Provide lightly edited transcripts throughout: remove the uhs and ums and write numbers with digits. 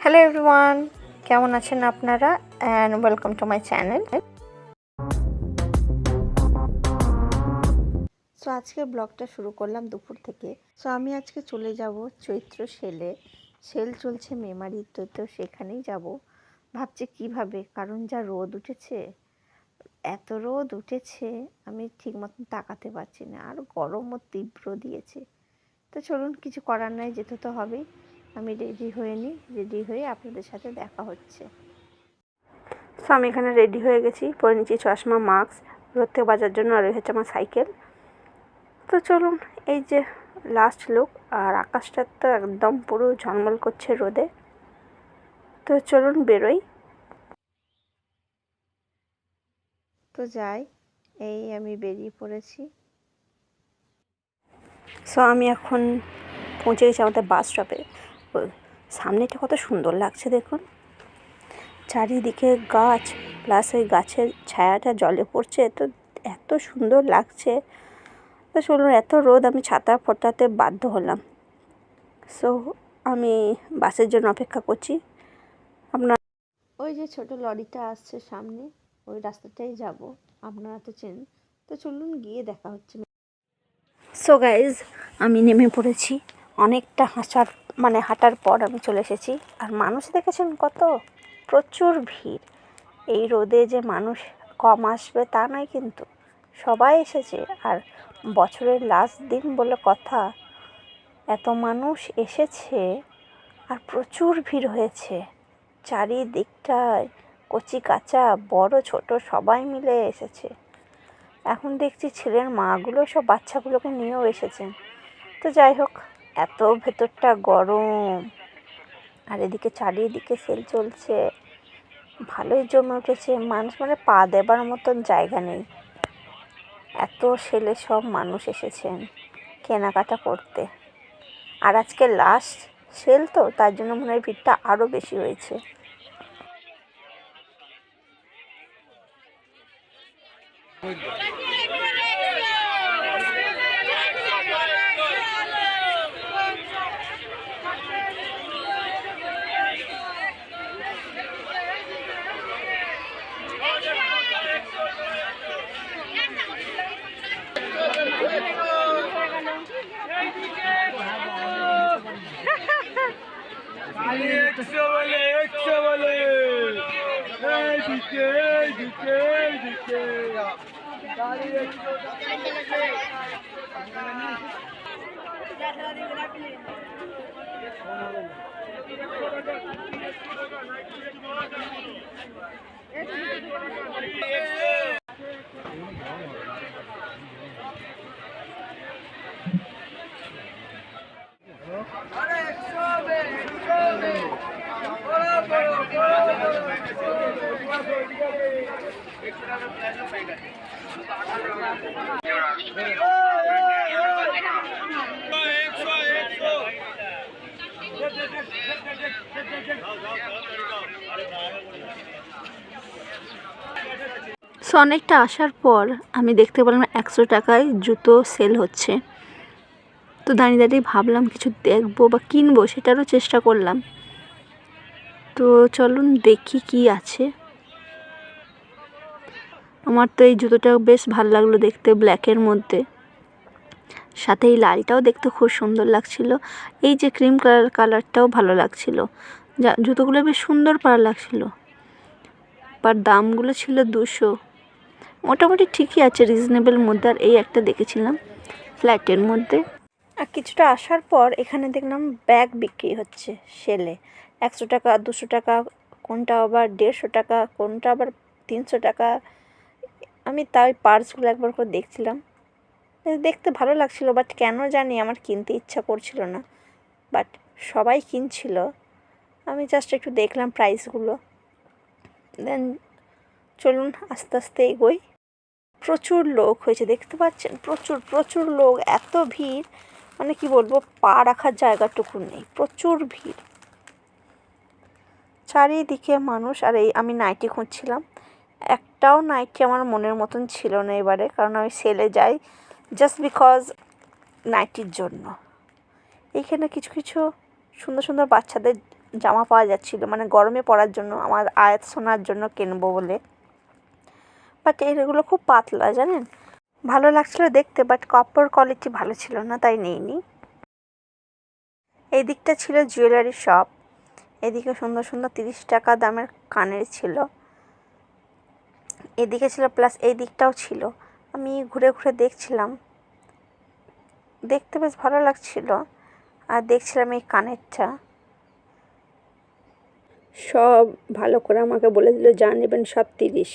Hello everyone, কেমন আছেন আপনারা? And welcome to my channel. So আজকে ব্লগটা শুরু করলাম দুপুর থেকে। সো আমি আজকে চলে যাব চৈত্র সেলে। সেল চলছে মেমারিতে, তো সেখানেই যাব। ভাবছি কিভাবে, কারণ যা রোদ উঠেছে, এত রোদ উঠেছে আমি ঠিক মতন তাকাতে পারছি না, আর গরমও তীব্র দিয়েছে। তো চলুন, কিছু করার নাই, যেতে তো হবেই। আমি রেডি হয়ে নিই, রেডি হয়ে আপনাদের সাথে দেখা হচ্ছে। সো আমি এখানে রেডি হয়ে গেছি, পরে নিচ্ছি চশমা, মাস্ক, রোদ থেকে বাঁচার জন্য, আর হচ্ছে আমার সাইকেল। তো চলুন, এই যে লাস্ট লুক, আর আকাশটা তো একদম পুরো ঝলমল করছে রোদে। তো চলুন বেরোই। তো যাই, এই আমি বেরিয়ে পড়েছি। সো আমি এখন পৌঁছে গেছি আমাদের বাস স্টপে। সামনেটা কত সুন্দর লাগছে দেখুন, চারিদিকে গাছ, প্লাস ওই গাছের ছায়াটা জলে পড়ছে, তো এত সুন্দর লাগছে। তো চলুন, এত রোদ, আমি ছাতা ফোটাতে বাধ্য হলাম। সো আমি বাসের জন্য অপেক্ষা করছি। আপনার ওই যে ছোট লরিটা আসছে সামনে, ওই রাস্তাটাই যাব, আপনারা তো চেনেন। তো চলুন, গিয়ে দেখা হচ্ছে। সো গাইজ, আমি নেমে পড়েছি। অনেকটা হাঁটার পর আমি চলে এসেছি। আর মানুষ দেখেছেন কত, প্রচুর ভিড়। এই রোদে যে মানুষ কম আসবে তা নয়, কিন্তু সবাই এসেছে। আর বছরের লাস্ট দিন বলে কথা, এত মানুষ এসেছে আর প্রচুর ভিড় হয়েছে। চারিদিকটায় কচি কাঁচা, বড় ছোট সবাই মিলে এসেছে। এখন দেখছি ছেলের মাগুলো সব বাচ্চাগুলোকে নিয়েও এসেছেন। তো যাই হোক, এত ভেতরটা গরম, আর এদিকে চারিদিকে সেল চলছে, ভালোই জমে উঠেছে মানুষ, মানে পা দেবার মতন জায়গা নেই। এত সেলে সব মানুষ এসেছেন কেনাকাটা করতে। আর আজকে লাস্ট সেল, তো তার জন্য মনে হয় ভিড়টা আরও বেশি হয়েছে। সো অনেকটা আসার পর আমি দেখতে পেলাম 100 টাকায় জুতো সেল হচ্ছে। তো দাঁড়িয়ে দাঁড়িয়ে ভাবলাম কিছু দেখবো বা কিনবো, সেটারও চেষ্টা করলাম। তো চলুন দেখি কি আছে। আমার তো এই জুতোটা বেশ ভালো লাগলো দেখতে, ব্ল্যাকের মধ্যে, সাথে এই লালটাও দেখতে খুব সুন্দর লাগছিল। এই যে ক্রিম কালারটাও ভালো লাগছিল। জুতোগুলো বেশ সুন্দর পারা লাগছিল। আর দামগুলো ছিল 200। মোটামুটি ঠিকই আছে, রিজনেবল মধ্যে। আর এই একটা দেখেছিলাম ফ্ল্যাটের মধ্যে। আর কিছুটা আসার পর এখানে দেখলাম ব্যাগ বিক্রি হচ্ছে সেলে। 100 টাকা, 200 টাকা, কোনটা আবার 150 টাকা, কোনটা আবার 300 টাকা। আমি তাই পার্সগুলো একবার করে দেখছিলাম, দেখতে ভালো লাগছিল, বাট কেন জানি আমার কিনতে ইচ্ছা করছিল না। বাট সবাই কিনছিল, আমি জাস্ট একটু দেখলাম প্রাইসগুলো। দেন চলুন আস্তে আস্তে এগোই। প্রচুর লোক হয়েছে, দেখতে পাচ্ছেন, প্রচুর প্রচুর লোক, এত ভিড়, মানে কি বলবো, পা রাখার জায়গাটুকু নেই, প্রচুর ভিড়, চারিদিকে মানুষ। আর এই আমি নাইটি খুঁজছিলাম, একটাও নাইটি আমার মনের মতন ছিল না এবারে, কারণ আমি সেলে যাই জাস্ট বিকজ নাইটির জন্য। এইখানে কিছু কিছু সুন্দর সুন্দর বাচ্চাদের জামা পাওয়া যাচ্ছিল, মানে গরমে পরার জন্য, আমার আয়াত শোনার জন্য কিনবো বলে। বাট এগুলো খুব পাতলা জানেন, ভালো লাগছিল দেখতে, বাট কাপড় কোয়ালিটি ভালো ছিল না, তাই নিইনি। এই দিকটা ছিল জুয়েলারি শপ, এদিকে সুন্দর সুন্দর 30 টাকা দামের কানের ছিল, এদিকে ছিল, প্লাস এই দিকটাও ছিল। আমি ঘুরে ঘুরে দেখছিলাম, দেখতে বেশ ভালো লাগছিল। আর দেখছিলাম এই কানেরটা, সব ভালো করে আমাকে বলে দিল যা নেবেন সব 30।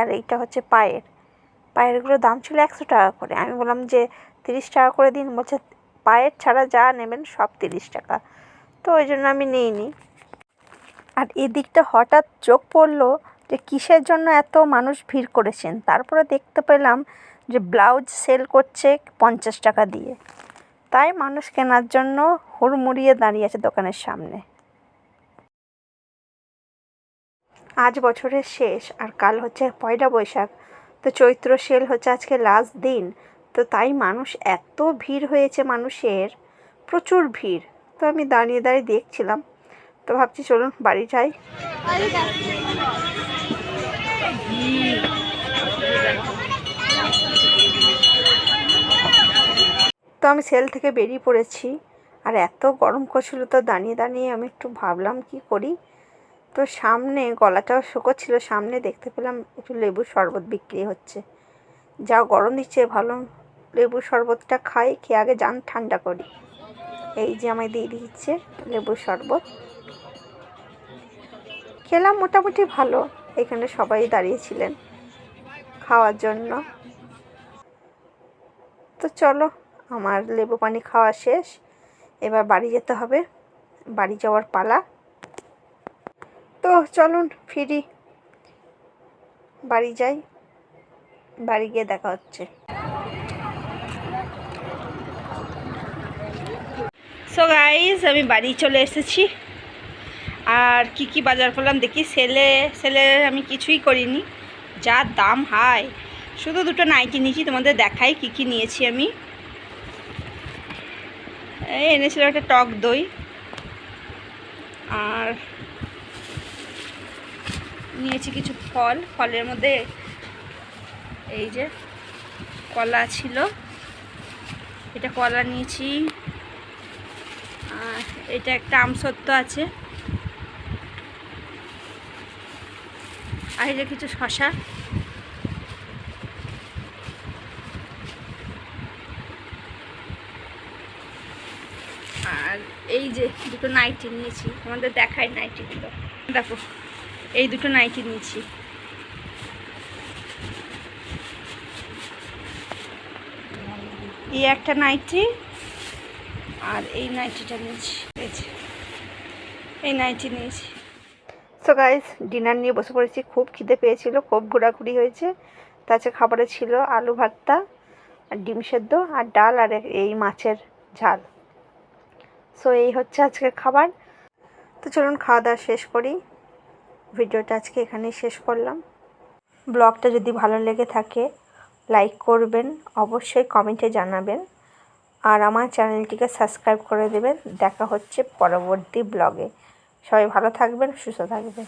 আর এইটা হচ্ছে পায়েরগুলোর দাম ছিল 100 টাকা করে। আমি বললাম যে 30 টাকা করে দিন, বলছে পায়ের ছাড়া যা নেবেন সব 30 টাকা। তো ওই জন্য আমি নিইনি। আর এদিকটা হঠাৎ চোখ পড়লো যে কিসের জন্য এত মানুষ ভিড় করেছেন। তারপরে দেখতে পেলাম যে ব্লাউজ সেল করছে 50 টাকা দিয়ে, তাই মানুষ কেনার জন্য হুড়মুড়িয়ে দাঁড়িয়ে আছে দোকানের সামনে। আজ বছরের শেষ আর কাল হচ্ছে পয়লা বৈশাখ, তো চৈত্র সেল হচ্ছে আজকে লাস্ট দিন। তো তাই মানুষ এত ভিড় হয়েছে, মানুষের প্রচুর ভিড়। তো আমি দাঁড়িয়ে দাঁড়িয়ে দেখছিলাম, তো ভাবছি চলুন বাড়ি যাই। তো আমি সেল থেকে বেরিয়ে পড়েছি, আর এত গরম করছিল, তো দাঁড়িয়ে দাঁড়িয়ে আমি একটু ভাবলাম কি করি। তো সামনে গলাটাও শুকোচ্ছিল, সামনে দেখতে পেলাম একটু লেবুর শরবত বিক্রি হচ্ছে। যা গরম দিচ্ছে, ভালো লেবুর শরবতটা খাই, খেয়ে আগে যান ঠান্ডা করি। এই যে আমায় দিয়ে দিচ্ছে লেবুর শরবত, খেলাম মোটামুটি ভালো। এখানে সবাই দাঁড়িয়েছিলেন খাওয়ার জন্য। তো চলো, আমার লেবু পানি খাওয়া শেষ, এবার বাড়ি যেতে হবে, বাড়ি যাওয়ার পালা। তো চলুন ফিরি, বাড়ি যাই, বাড়ি গিয়ে দেখা হচ্ছে। সো গাইজ, আমি বাড়ি চলে এসেছি। আর কি বাজার করলাম দেখি। সেলে আমি কিছুই করিনি, যা দাম হাই। শুধু দুটো নাইটি নিয়েছি, তোমাদের দেখাই কি নিয়েছি আমি। এই এনেছিলাম একটা টক দই, আর নিয়েছি কিছু ফলের মধ্যে এই যে কলা ছিল, এটা কলা নিয়েছি। আর এটা একটা আমসত্ত্ব আছে, আর এই যে কিছু শশা। আর এই যে দুটো নাইটি নিয়েছি, আমাদের দেখাই নাইটিগুলো দেখো। এই দুটো নাইটি নিয়েছি, এই একটা নাইটি আর এই নাইটিটা নিয়েছি, এই নাইটি নিয়েছি। সো গাইস, ডিনার নিয়ে বসে পড়েছি। খুব খিদে পেয়েছিল, খুব ঘোরাঘুরি হয়েছে। তাছাড়া খাবারে ছিল আলু ভর্তা আর ডিম সেদ্ধ আর ডাল আর এই মাছের ঝাল। সো এই হচ্ছে আজকের খাবার। তো চলুন খাওয়া দাওয়া শেষ করি। ভিডিওটা আজকে এখানেই শেষ করলাম। ব্লগটা যদি ভালো লেগে থাকে লাইক করবেন, অবশ্যই কমেন্টে জানাবেন, আর আমার চ্যানেলটিকে সাবস্ক্রাইব করে দেবেন। দেখা হচ্ছে পরবর্তী ব্লগে। সবাই ভালো থাকবেন, সুস্থ থাকবেন।